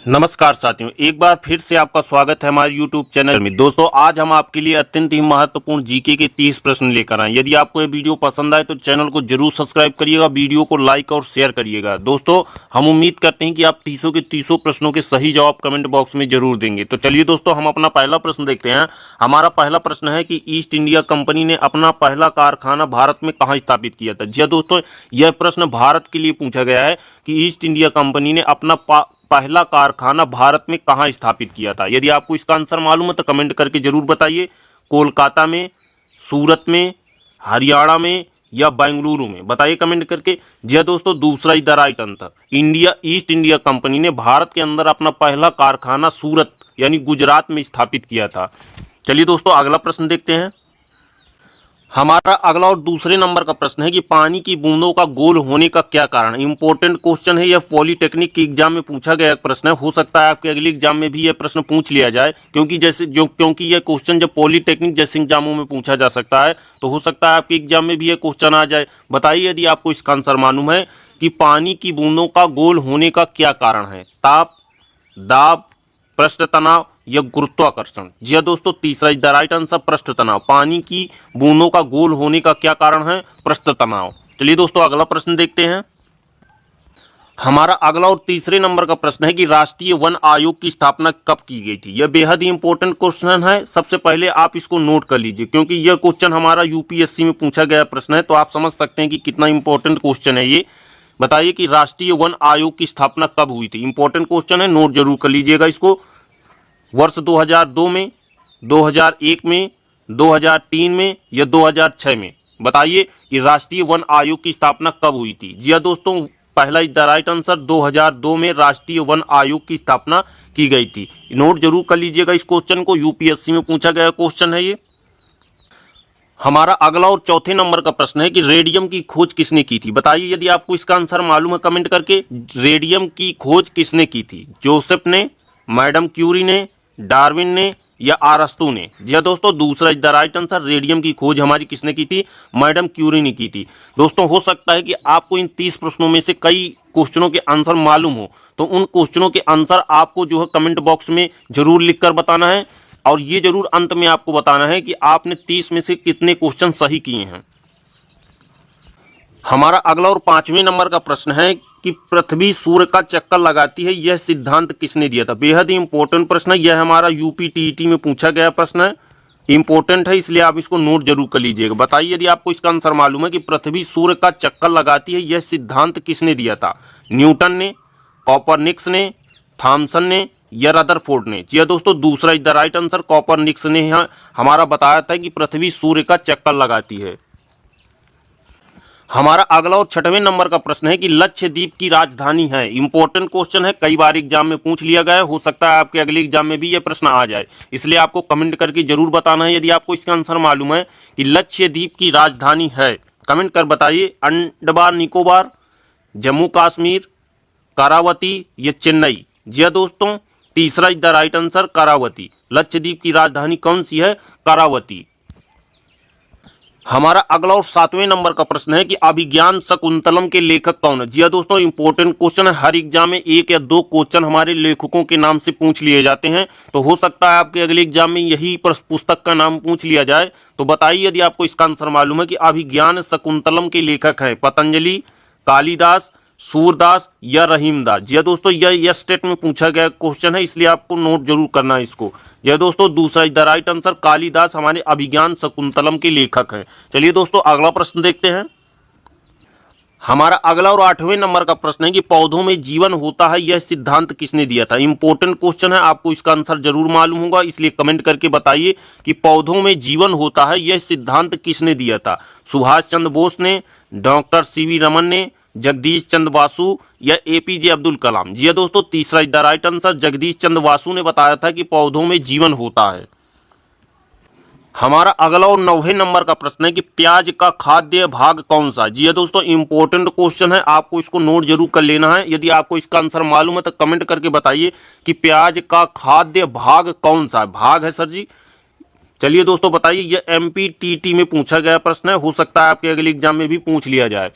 नमस्कार साथियों, एक बार फिर से आपका स्वागत है हमारे YouTube चैनल में। दोस्तों, आज हम आपके लिए अत्यंत ही महत्वपूर्ण जीके के 30 प्रश्न लेकर आए। यदि आपको ये वीडियो पसंद आए तो चैनल को जरूर सब्सक्राइब करिएगा, वीडियो को लाइक और शेयर करिएगा। दोस्तों, हम उम्मीद करते हैं कि आप 30 के 30 प्रश्नों के सही जवाब कमेंट बॉक्स में जरूर देंगे। तो चलिए दोस्तों, हम अपना पहला प्रश्न देखते हैं। हमारा पहला प्रश्न है कि ईस्ट इंडिया कंपनी ने अपना पहला कारखाना भारत में कहाँ स्थापित किया था। जी दोस्तों, यह प्रश्न भारत के लिए पूछा गया है कि ईस्ट इंडिया कंपनी ने अपना पहला कारखाना भारत में कहां स्थापित किया था। यदि आपको इसका आंसर मालूम है तो कमेंट करके जरूर बताइए। कोलकाता में, सूरत में, हरियाणा में या बेंगलुरु में, बताइए कमेंट करके। जी दोस्तों, दूसरा is the right answer. East India company ने भारत के अंदर अपना पहला कारखाना सूरत यानी गुजरात में स्थापित किया था। चलिए दोस्तों, अगला प्रश्न देखते हैं। हमारा अगला और दूसरे नंबर का प्रश्न है कि पानी की बूंदों का गोल होने का क्या कारण है। इंपॉर्टेंट क्वेश्चन है, यह पॉलिटेक्निक के एग्जाम में पूछा गया प्रश्न है। हो सकता है आपके अगले एग्जाम में भी यह प्रश्न पूछ लिया जाए, क्योंकि यह क्वेश्चन जब पॉलिटेक्निक जैसे एग्जामों में पूछा जा सकता है तो हो सकता है आपके एग्जाम में भी यह क्वेश्चन आ जाए। बताइए यदि आपको इसका आंसर मालूम है कि पानी की बूंदों का गोल होने का क्या कारण है। ताप, दाब, पृष्ठ तनाव या गुरुत्वाकर्षण। जी हाँ दोस्तों, तीसरा इज द राइट आंसर, पृष्ठ तनाव। पानी की बूंदों का गोल होने का क्या कारण है? पृष्ठ तनाव। चलिए दोस्तों, अगला प्रश्न देखते हैं। हमारा अगला और तीसरे नंबर का प्रश्न है कि राष्ट्रीय वन आयोग की स्थापना कब की गई थी। यह बेहद ही इंपॉर्टेंट क्वेश्चन है। सबसे पहले आप इसको नोट कर लीजिए, क्योंकि यह क्वेश्चन हमारा यूपीएससी में पूछा गया प्रश्न है, तो आप समझ सकते हैं कि कितना इंपॉर्टेंट क्वेश्चन है ये। बताइए कि राष्ट्रीय वन आयोग की स्थापना कब हुई थी। इंपॉर्टेंट क्वेश्चन है, नोट जरूर कर लीजिएगा इसको। वर्ष 2002 में, 2001 में, 2003 में या 2006 में। बताइए कि राष्ट्रीय वन आयोग की स्थापना कब हुई थी। जी हाँ दोस्तों, पहला इज द राइट आंसर, 2002 में राष्ट्रीय वन आयोग की स्थापना की गई थी। नोट जरूर कर लीजिएगा इस क्वेश्चन को, यूपीएससी में पूछा गया क्वेश्चन है ये। हमारा अगला और चौथे नंबर का प्रश्न है कि रेडियम की खोज किसने की थी। बताइए यदि आपको इसका आंसर मालूम है कमेंट करके। रेडियम की खोज किसने की थी? जोसेफ ने, मैडम क्यूरी ने, डार्विन ने या अरस्तू ने। जी हाँ दोस्तों, दूसरा is the right answer. Radium की खोज हमारी किसने की थी? मैडम क्यूरी ने की थी। दोस्तों, हो सकता है कि आपको इन 30 प्रश्नों में से कई क्वेश्चनों के आंसर मालूम हो, तो उन क्वेश्चनों के आंसर आपको जो है कमेंट बॉक्स में जरूर लिखकर बताना है, और ये जरूर अंत में आपको बताना है कि आपने 30 में से कितने क्वेश्चन सही किए हैं। हमारा अगला और 5वें नंबर का प्रश्न है कि पृथ्वी सूर्य का चक्कर लगाती है, यह सिद्धांत किसने दिया था। बेहद ही इंपॉर्टेंट प्रश्न है, यह हमारा यूपी टीईटी में पूछा गया प्रश्न है। इंपॉर्टेंट है, इसलिए आप इसको नोट जरूर कर लीजिएगा। बताइए यदि आपको इसका आंसर मालूम है कि पृथ्वी सूर्य का चक्कर लगाती है, यह सिद्धांत किसने दिया था। न्यूटन ने, कॉपरनिकस ने, थॉमसन ने या रदरफोर्ड ने। जी दोस्तों, दूसरा is the right answer, Copernicus ने हमारा बताया था कि पृथ्वी सूर्य का चक्कर लगाती है। हमारा अगला और 6वें नंबर का प्रश्न है कि लक्षद्वीप की राजधानी है। इंपॉर्टेंट क्वेश्चन है, कई बार एग्जाम में पूछ लिया गया है। हो सकता है आपके अगले एग्जाम में भी यह प्रश्न आ जाए, इसलिए आपको कमेंट करके जरूर बताना है यदि आपको इसका आंसर मालूम है कि लक्षद्वीप की राजधानी है। कमेंट कर बताइए, अंडमान निकोबार, जम्मू कश्मीर, करावती या चेन्नई। जी दोस्तों, तीसरा is the right answer, Kavaratti. Lakshadweep की राजधानी कौन सी है? करावती। हमारा अगला और 7वें नंबर का प्रश्न है कि अभिज्ञान शकुंतलम के लेखक कौन है। जी दोस्तों, इंपॉर्टेंट क्वेश्चन है। हर एग्जाम में 1 या 2 क्वेश्चन हमारे लेखकों के नाम से पूछ लिए जाते हैं, तो हो सकता है आपके अगले एग्जाम में यही पुस्तक का नाम पूछ लिया जाए। तो बताइए यदि आपको इसका आंसर मालूम है कि अभिज्ञान शकुंतलम के लेखक हैं पतंजलि, कालिदास, सूरदास या रहीमदास। जी दोस्तों, यह स्टेट में पूछा गया क्वेश्चन है, इसलिए आपको नोट जरूर करना है इसको। जी दोस्तों, दूसरा is the right answer, Kalidas हमारे अभिज्ञान शकुंतलम के लेखक हैं। चलिए दोस्तों, अगला प्रश्न देखते हैं। हमारा अगला और 8वें नंबर का प्रश्न है कि पौधों में जीवन होता है, यह सिद्धांत किसने दिया था। इंपॉर्टेंट क्वेश्चन है, आपको इसका आंसर जरूर मालूम होगा, इसलिए कमेंट करके बताइए कि पौधों में जीवन होता है, यह सिद्धांत किसने दिया था। सुभाष चंद्र बोस ने, डॉक्टर सीवी रमन ने, जगदीश चंद्र वासु या एपीजे अब्दुल कलाम। जी दोस्तों, तीसरा is the right answer, Jagdish Chandra Basu ने बताया था कि पौधों में जीवन होता है। हमारा अगला और 9वें नंबर का प्रश्न है कि प्याज का खाद्य भाग कौन सा। जी दोस्तों, इंपॉर्टेंट क्वेश्चन है, आपको इसको नोट जरूर कर लेना है। यदि आपको इसका आंसर मालूम है तो कमेंट करके बताइए कि प्याज का खाद्य भाग कौन सा भाग है सर जी। चलिए दोस्तों, बताइए, यह एमपीटीटी में पूछा गया प्रश्न है, हो सकता है आपके अगले एग्जाम में भी पूछ लिया जाए।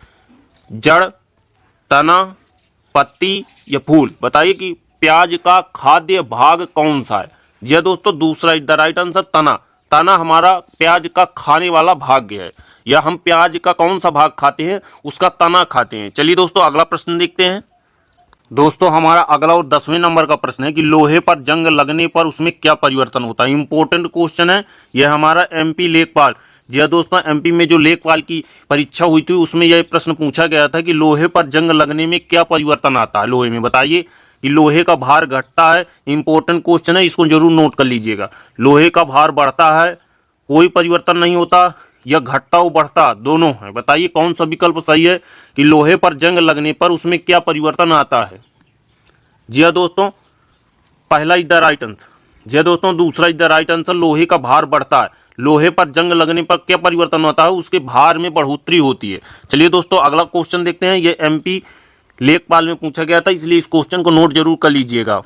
जड़, तना, पत्ती या फूल। बताइए कि प्याज का खाद्य भाग कौन सा है? जी हाँ दोस्तों, दूसरा इज द राइट आंसर, तना। तना हमारा प्याज का खाने वाला भाग है, या हम प्याज का कौन सा भाग खाते हैं? उसका तना खाते हैं। चलिए दोस्तों, अगला प्रश्न देखते हैं। दोस्तों, हमारा अगला और 10वें नंबर का प्रश्न है कि लोहे पर जंग लगने पर उसमें क्या परिवर्तन होता है? इंपॉर्टेंट क्वेश्चन है। यह हमारा एमपी लेखपाल, जी हाँ दोस्तों, एमपी में जो लेखपाल की परीक्षा हुई थी उसमें यह प्रश्न पूछा गया था कि लोहे पर जंग लगने में क्या परिवर्तन आता है लोहे में। बताइए कि लोहे का भार घटता है। इंपॉर्टेंट क्वेश्चन है, इसको जरूर नोट कर लीजिएगा। लोहे का भार बढ़ता है, कोई परिवर्तन नहीं होता, या घटता और बढ़ता दोनों है। बताइए कौन सा विकल्प सही है कि लोहे पर जंग लगने पर उसमें क्या परिवर्तन आता है? जी हाँ दोस्तों, पहला इज द राइट आंसर। जी हाँ दोस्तों, दूसरा इज द राइट आंसर, लोहे का भार बढ़ता है। लोहे पर जंग लगने पर क्या परिवर्तन होता है? उसके भार में बढ़ोतरी होती है। चलिए दोस्तों, अगला क्वेश्चन देखते हैं। ये एमपी लेखपाल में पूछा गया था, इसलिए इस क्वेश्चन को नोट जरूर कर लीजिएगा।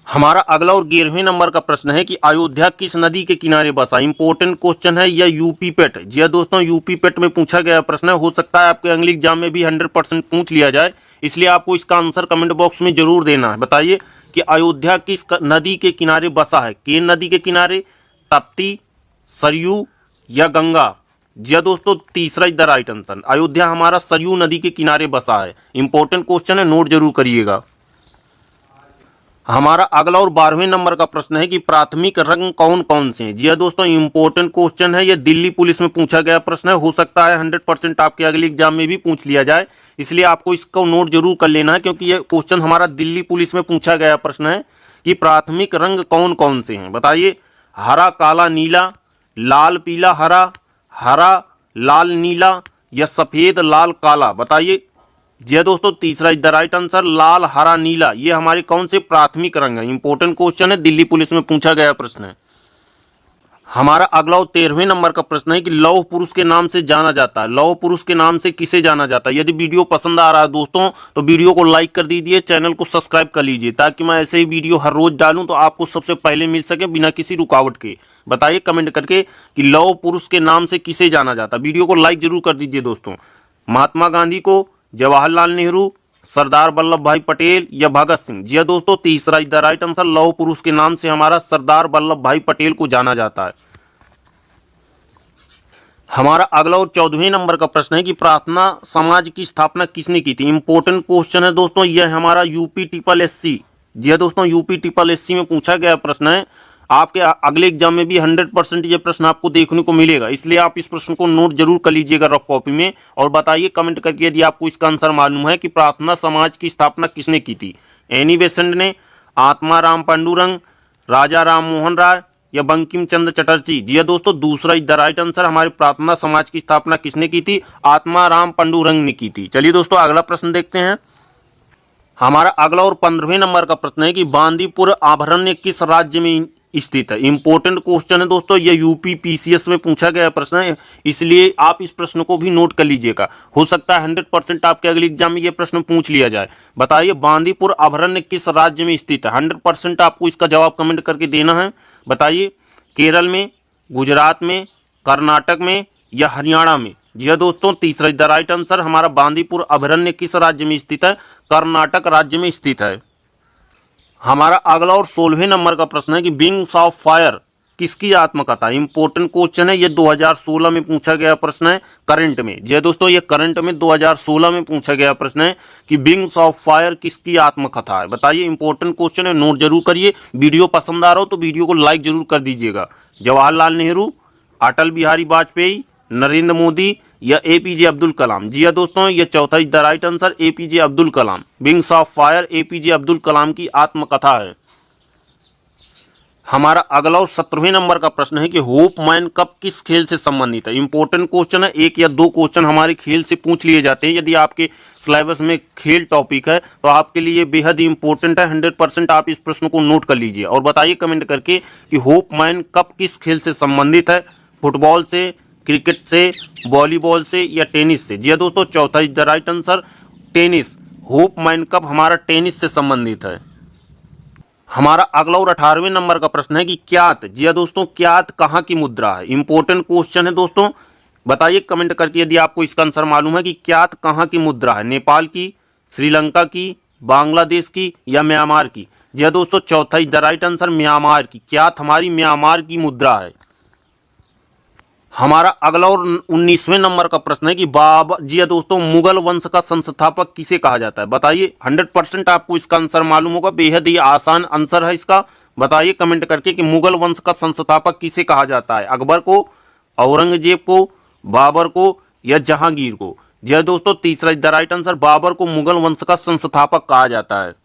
हमारा अगला और 11वें नंबर का प्रश्न है कि अयोध्या किस नदी के किनारे बसा? इंपॉर्टेंट क्वेश्चन है, यह यूपी पेट। जी हाँ दोस्तों, यूपी पेट में पूछा गया प्रश्न है। हो सकता है आपके अगले एग्जाम में भी 100% पूछ लिया जाए, इसलिए आपको इसका आंसर कमेंट बॉक्स में जरूर देना है। बताइए कि अयोध्या किस नदी के किनारे बसा है? केन नदी के किनारे, तप्ती, सरयू या गंगा? जी हाँ दोस्तों, तीसरा is the right answer. Ayodhya हमारा सरयू नदी के किनारे बसा है। इंपॉर्टेंट क्वेश्चन है, नोट जरूर करिएगा। हमारा अगला और 12वें नंबर का प्रश्न है कि प्राथमिक रंग कौन कौन से हैं? जी हाँ दोस्तों, इंपॉर्टेंट क्वेश्चन है। ये दिल्ली पुलिस में पूछा गया प्रश्न है। हो सकता है 100% आपके अगले एग्जाम में भी पूछ लिया जाए, इसलिए आपको इसको नोट जरूर कर लेना है, क्योंकि ये क्वेश्चन हमारा दिल्ली पुलिस में पूछा गया प्रश्न है कि प्राथमिक रंग कौन कौन से हैं। बताइए, हरा काला नीला, लाल पीला हरा, हरा लाल नीला या सफेद लाल काला? बताइए। जी हाँ दोस्तों, तीसरा इज द राइट आंसर, लाल हरा नीला। ये हमारे कौन से प्राथमिक रंग है? इंपॉर्टेंट क्वेश्चन है, दिल्ली पुलिस में पूछा गया प्रश्न है। हमारा अगला और 13वें नंबर का प्रश्न है कि लौह पुरुष के नाम से जाना जाता है। लौह पुरुष के नाम से किसे जाना जाता है? यदि वीडियो पसंद आ रहा है दोस्तों तो वीडियो को लाइक कर दीजिए, चैनल को सब्सक्राइब कर लीजिए, ताकि मैं ऐसे ही वीडियो हर रोज डालूं तो आपको सबसे पहले मिल सके बिना किसी रुकावट के। बताइए कमेंट करके कि लौह पुरुष के नाम से किसे जाना जाता है। वीडियो को लाइक जरूर कर दीजिए दोस्तों। महात्मा गांधी को, जवाहरलाल नेहरू, सरदार वल्लभ भाई पटेल या भगत सिंह? जी हाँ दोस्तों, तीसरा इज द राइट आंसर, लौह पुरुष के नाम से हमारा सरदार वल्लभ भाई पटेल को जाना जाता है। हमारा अगला और 14वें नंबर का प्रश्न है कि प्रार्थना समाज की स्थापना किसने की थी? इंपॉर्टेंट क्वेश्चन है दोस्तों, यह हमारा यूपी ट्रिपल एससी। जी हाँ दोस्तों, यूपी ट्रिपल एससी में पूछा गया प्रश्न है। आपके अगले एग्जाम में भी 100% ये प्रश्न आपको देखने को मिलेगा, इसलिए आप इस प्रश्न को नोट जरूर कर लीजिएगा रफ कॉपी में, और बताइए कमेंट करके यदि आपको इसका आंसर मालूम है कि प्रार्थना समाज की स्थापना किसने की थी। एनी बेसेंट ने, आत्मा राम पांडुरंग, राजा राम मोहन राय या बंकिम चंद्र चटर्जी? जी हाँ दोस्तों, दूसरा इज द राइट आंसर, हमारे प्रार्थना समाज की स्थापना किसने की थी? आत्मा राम पांडुरंग ने की थी। चलिए दोस्तों, अगला प्रश्न देखते हैं। हमारा अगला और 15वें नंबर का प्रश्न है कि बांदीपुर अभयारण्य किस राज्य में स्थित है? इंपॉर्टेंट क्वेश्चन है दोस्तों, ये यूपी पीसीएस में पूछा गया प्रश्न है, इसलिए आप इस प्रश्न को भी नोट कर लीजिएगा। हो सकता है 100% आपके अगले एग्जाम में ये प्रश्न पूछ लिया जाए। बताइए, बांदीपुर अभयारण्य किस राज्य में स्थित है? 100% आपको इसका जवाब कमेंट करके देना है। बताइए, केरल में, गुजरात में, कर्नाटक में या हरियाणा में? जी हाँ दोस्तों, तीसरा इज द राइट आंसर, हमारा बांदीपुर अभयारण्य किस राज्य में स्थित है? कर्नाटक राज्य में स्थित है। हमारा अगला और 16वें नंबर का प्रश्न है कि विंग्स ऑफ फायर किसकी आत्मकथा? इंपॉर्टेंट क्वेश्चन है, ये 2016 में पूछा गया प्रश्न है, करंट में। जी दोस्तों, ये करंट में 2016 में पूछा गया प्रश्न है कि विंग्स ऑफ फायर किसकी आत्मकथा है। बताइए, इंपॉर्टेंट क्वेश्चन है, नोट जरूर करिए। वीडियो पसंद आ रहा हो तो वीडियो को लाइक जरूर कर दीजिएगा। जवाहरलाल नेहरू, अटल बिहारी वाजपेयी, नरेंद्र मोदी या एपीजे अब्दुल कलाम? जी हाँ दोस्तों, ये चौथा is the right answer, APJ Abdul Kalam. Wings of fire APJ Abdul Kalam की आत्मकथा है। हमारा अगला और 17वें नंबर का प्रश्न है कि होप मैन कप किस खेल से संबंधित है? इंपॉर्टेंट क्वेश्चन है, एक या दो क्वेश्चन हमारे खेल से पूछ लिए जाते हैं। यदि आपके सिलेबस में खेल टॉपिक है तो आपके लिए बेहद ही इंपॉर्टेंट है। 100% आप इस प्रश्न को नोट कर लीजिए और बताइए कमेंट करके कि होप मैन कप किस खेल से संबंधित है? फुटबॉल से, क्रिकेट से, वॉलीबॉल से या टेनिस से? जी हाँ दोस्तों, चौथा is the right answer, tennis. Hope man cup हमारा टेनिस से संबंधित है। हमारा अगला और 18वें नंबर का प्रश्न है कि क्यात, जी हाँ दोस्तों, क्यात कहाँ की मुद्रा है? इंपॉर्टेंट क्वेश्चन है दोस्तों, बताइए कमेंट करके यदि आपको इसका आंसर मालूम है कि क्यात कहाँ की मुद्रा है? नेपाल की, श्रीलंका की, बांग्लादेश की या म्यांमार की? जी हाँ दोस्तों, चौथा is the right answer, Myanmar की। क्या हमारी म्यांमार की मुद्रा है। हमारा अगला और 19वें नंबर का प्रश्न है कि बाबर, जी हाँ दोस्तों, मुगल वंश का संस्थापक किसे कहा जाता है? बताइए। 100% आपको इसका आंसर मालूम होगा, बेहद ही आसान आंसर है इसका। बताइए कमेंट करके कि मुगल वंश का संस्थापक किसे कहा जाता है? अकबर को, औरंगजेब को, बाबर को या जहांगीर को? जी हाँ दोस्तों, तीसरा is the right answer, Babur को मुगल वंश का संस्थापक कहा जाता है।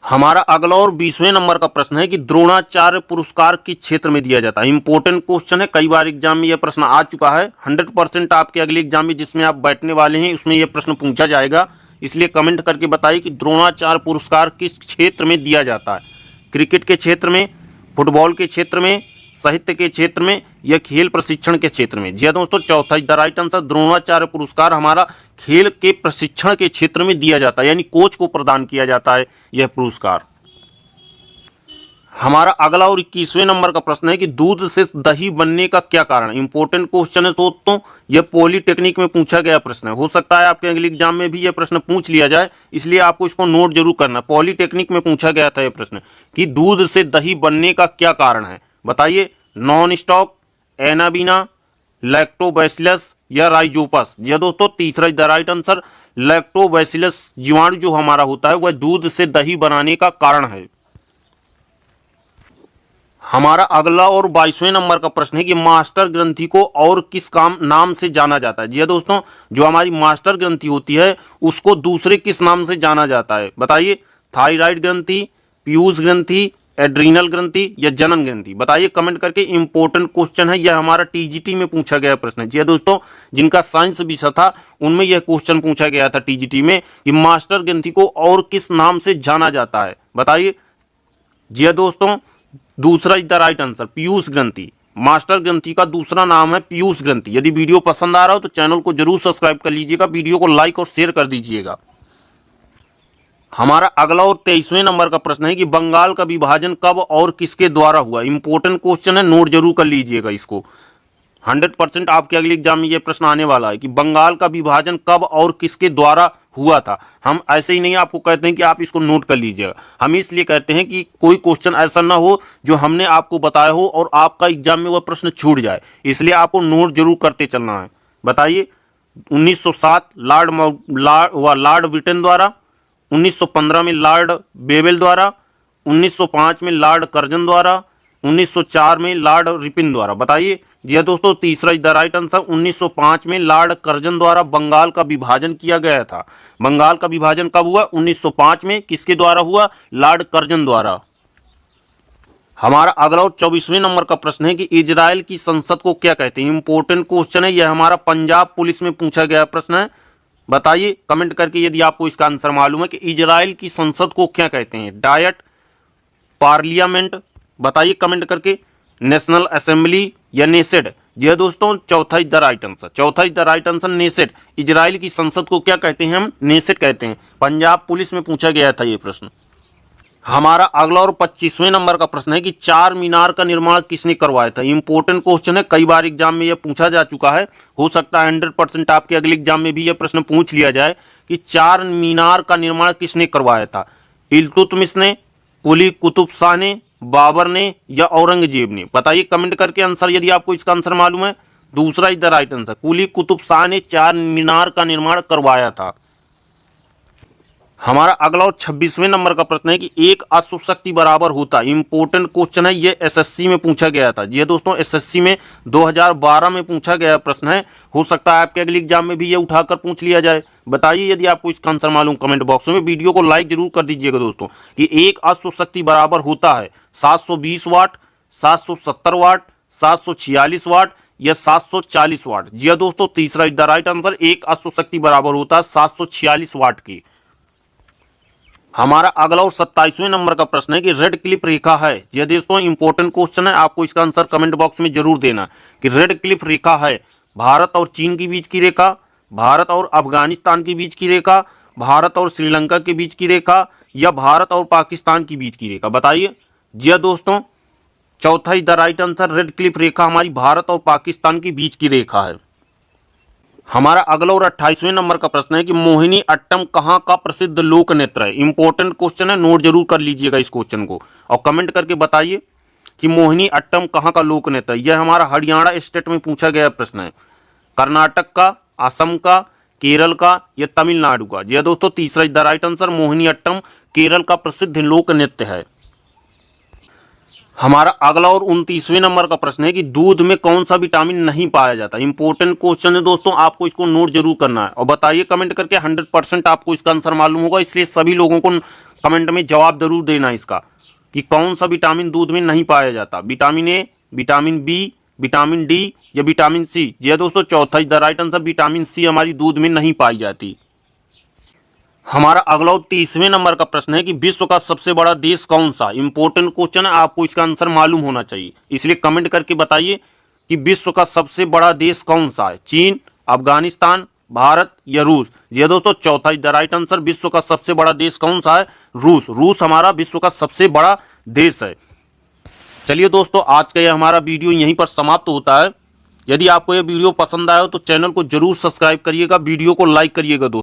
हमारा अगला और 20वें नंबर का प्रश्न है कि द्रोणाचार्य पुरस्कार किस क्षेत्र में दिया जाता है? इंपॉर्टेंट क्वेश्चन है, कई बार एग्जाम में यह प्रश्न आ चुका है। 100% आपके अगले एग्जाम में जिसमें आप बैठने वाले हैं उसमें यह प्रश्न पूछा जाएगा, इसलिए कमेंट करके बताइए कि द्रोणाचार्य पुरस्कार किस क्षेत्र में दिया जाता है? क्रिकेट के क्षेत्र में, फुटबॉल के क्षेत्र में, साहित्य के क्षेत्र में या खेल प्रशिक्षण के क्षेत्र में? जी हाँ दोस्तों, चौथा is the right answer, Dronacharya पुरस्कार हमारा खेल के प्रशिक्षण के क्षेत्र में दिया जाता है, यानी कोच को प्रदान किया जाता है यह पुरस्कार। हमारा अगला और 21वें नंबर का प्रश्न है कि दूध से दही बनने का क्या कारण? इंपॉर्टेंट क्वेश्चन है दोस्तों, यह पॉलिटेक्निक में पूछा गया प्रश्न है। हो सकता है आपके अगले एग्जाम में भी यह प्रश्न पूछ लिया जाए, इसलिए आपको इसको नोट जरूर करना। पॉलिटेक्निक में पूछा गया था यह प्रश्न कि दूध से दही बनने का क्या कारण है? बताइए। नॉन स्टॉक, एनाबीना, लैक्टोबैसिलस या राइजोपस? जी दोस्तों, तीसरा is the right answer, lactobacillus जीवाणु जो हमारा होता है वह दूध से दही बनाने का कारण है। हमारा अगला और 22वें नंबर का प्रश्न है कि मास्टर ग्रंथि को और किस काम नाम से जाना जाता है? जी हाँ दोस्तों, जो हमारी मास्टर ग्रंथि होती है उसको दूसरे किस नाम से जाना जाता है? बताइए। थायराइड ग्रंथि, पीयूष ग्रंथि, एड्रीनल ग्रंथि या जनन ग्रंथि? बताइए कमेंट करके। इंपॉर्टेंट क्वेश्चन है, यह हमारा टीजीटी में पूछा गया प्रश्न है। जी हाँ दोस्तों, जिनका साइंस विषय था उनमें यह क्वेश्चन पूछा गया था टीजीटी में कि मास्टर ग्रंथि को और किस नाम से जाना जाता है? बताइए। जी हाँ दोस्तों, दूसरा is the right answer, Piyush ग्रंथि। मास्टर ग्रंथि का दूसरा नाम है पीयूष ग्रंथि। यदि वीडियो पसंद आ रहा हो तो चैनल को जरूर सब्सक्राइब कर लीजिएगा, वीडियो को लाइक और शेयर कर दीजिएगा। हमारा अगला और 23वें नंबर का प्रश्न है कि बंगाल का विभाजन कब और किसके द्वारा हुआ? इंपॉर्टेंट क्वेश्चन है, नोट जरूर कर लीजिएगा इसको। 100% आपके अगले एग्जाम में यह प्रश्न आने वाला है कि बंगाल का विभाजन कब और किसके द्वारा हुआ था। हम ऐसे ही नहीं आपको कहते हैं कि आप इसको नोट कर लीजिएगा, हम इसलिए कहते हैं कि कोई क्वेश्चन ऐसा ना हो जो हमने आपको बताया हो और आपका एग्जाम में वह प्रश्न छूट जाए, इसलिए आपको नोट जरूर करते चलना है। बताइए। 1907 लॉर्ड विटन द्वारा, 1915 में लॉर्ड बेवेल द्वारा, 1905 में लॉर्ड कर्जन द्वारा, 1904 में लॉर्ड रिपिन द्वारा? बताइए। जी हाँ दोस्तों, तीसरा इज द राइट आंसर, 1905 में लॉर्ड कर्जन द्वारा बंगाल का विभाजन किया गया था। बंगाल का विभाजन कब हुआ? 1905 में। किसके द्वारा हुआ? लॉर्ड कर्जन द्वारा। हमारा अगला और 24वें नंबर का प्रश्न है कि इजराइल की संसद को क्या कहते हैं? इंपॉर्टेंट क्वेश्चन है, यह हमारा पंजाब पुलिस में पूछा गया प्रश्न है। बताइए कमेंट करके यदि आपको इसका आंसर मालूम है कि इजराइल की संसद को क्या कहते हैं? Diet, parliament? बताइए कमेंट करके। नेशनल असेंबली या नेसेड? जी हाँ दोस्तों, चौथा इज द राइट आंसर, चौथा is the right answer, Knesset. Israel की संसद को क्या कहते हैं? हम नेसेड कहते हैं। पंजाब पुलिस में पूछा गया था ये प्रश्न। हमारा अगला और 25वें नंबर का प्रश्न है कि चार मीनार का निर्माण किसने करवाया था? इंपॉर्टेंट क्वेश्चन है, कई बार एग्जाम में यह पूछा जा चुका है। हो सकता है 100% आपके अगले एग्जाम में भी यह प्रश्न पूछ लिया जाए कि चार मीनार का निर्माण किसने करवाया था? इल्तुतमिश ने, कुली कुतुब शाह ने, बाबर ने या औरंगजेब ने? बताइए कमेंट करके आंसर यदि आपको इसका आंसर मालूम है। दूसरा इज द राइट आंसर, कुली कुतुब शाह ने चार मीनार का निर्माण करवाया था। हमारा अगला और 26वें नंबर का प्रश्न है कि एक अश्व शक्ति बराबर होता है। इंपॉर्टेंट क्वेश्चन है, ये एसएससी में पूछा गया था। जी दोस्तों, एसएससी में 2012 में पूछा गया प्रश्न है। हो सकता है आपके अगले एग्जाम में भी ये उठाकर पूछ लिया जाए। बताइए यदि आपको इसका आंसर मालूम, कमेंट बॉक्स में। वीडियो को लाइक जरूर कर दीजिएगा दोस्तों कि एक अश्व शक्ति बराबर होता है 720 वाट, 770 वाट, 746 वाट या 740 वाट? जी हाँ दोस्तों, तीसरा इज द राइट आंसर, एक अश्व शक्ति बराबर होता है 746 वाट की। हमारा अगला और 27वें नंबर का प्रश्न है कि रेड क्लिफ रेखा है। यह दोस्तों इंपॉर्टेंट क्वेश्चन है, आपको इसका आंसर कमेंट बॉक्स में जरूर देना कि रेड क्लिफ रेखा है भारत और चीन के बीच की रेखा, भारत और अफगानिस्तान के बीच की रेखा, भारत और श्रीलंका के बीच की रेखा या भारत और पाकिस्तान के बीच की रेखा? बताइए। जी हाँ दोस्तों, चौथा is the right answer, Radcliffe रेखा हमारी भारत और पाकिस्तान के बीच की रेखा है। हमारा अगला और 28वें नंबर का प्रश्न है कि मोहिनी अट्टम कहाँ का प्रसिद्ध लोक नृत्य है। इंपॉर्टेंट क्वेश्चन है, नोट जरूर कर लीजिएगा इस क्वेश्चन को और कमेंट करके बताइए कि मोहिनी अट्टम कहाँ का लोक नृत्य है। यह हमारा हरियाणा स्टेट में पूछा गया प्रश्न है। कर्नाटक का, असम का, केरल का या तमिलनाडु का। यह दोस्तों तीसरा the right answer Mohiniyattam Kerala का प्रसिद्ध लोक नृत्य है। हमारा अगला और 29वें नंबर का प्रश्न है कि दूध में कौन सा विटामिन नहीं पाया जाता। इंपॉर्टेंट क्वेश्चन है दोस्तों, आपको इसको नोट जरूर करना है और बताइए कमेंट करके। 100% आपको इसका आंसर मालूम होगा, इसलिए सभी लोगों को कमेंट में जवाब जरूर देना इसका कि कौन सा विटामिन दूध में नहीं पाया जाता। Vitamin A, vitamin B, vitamin D या विटामिन सी। यह दोस्तों चौथा the right answer vitamin C हमारी दूध में नहीं पाई जाती। हमारा अगला 30वें नंबर का प्रश्न है कि विश्व का सबसे बड़ा देश कौन सा। इंपॉर्टेंट क्वेश्चन है, आपको इसका आंसर मालूम होना चाहिए, इसलिए कमेंट करके बताइए कि विश्व का सबसे बड़ा देश कौन सा है। चीन, अफगानिस्तान, भारत या रूस। यह दोस्तों चौथा द राइट आंसर विश्व का सबसे बड़ा देश कौन सा है। रूस। रूस हमारा विश्व का सबसे बड़ा देश है। चलिए दोस्तों, आज का यह हमारा वीडियो यहीं पर समाप्त होता है। यदि आपको यह वीडियो पसंद आया हो तो चैनल को जरूर सब्सक्राइब करिएगा, वीडियो को लाइक करिएगा दोस्तों।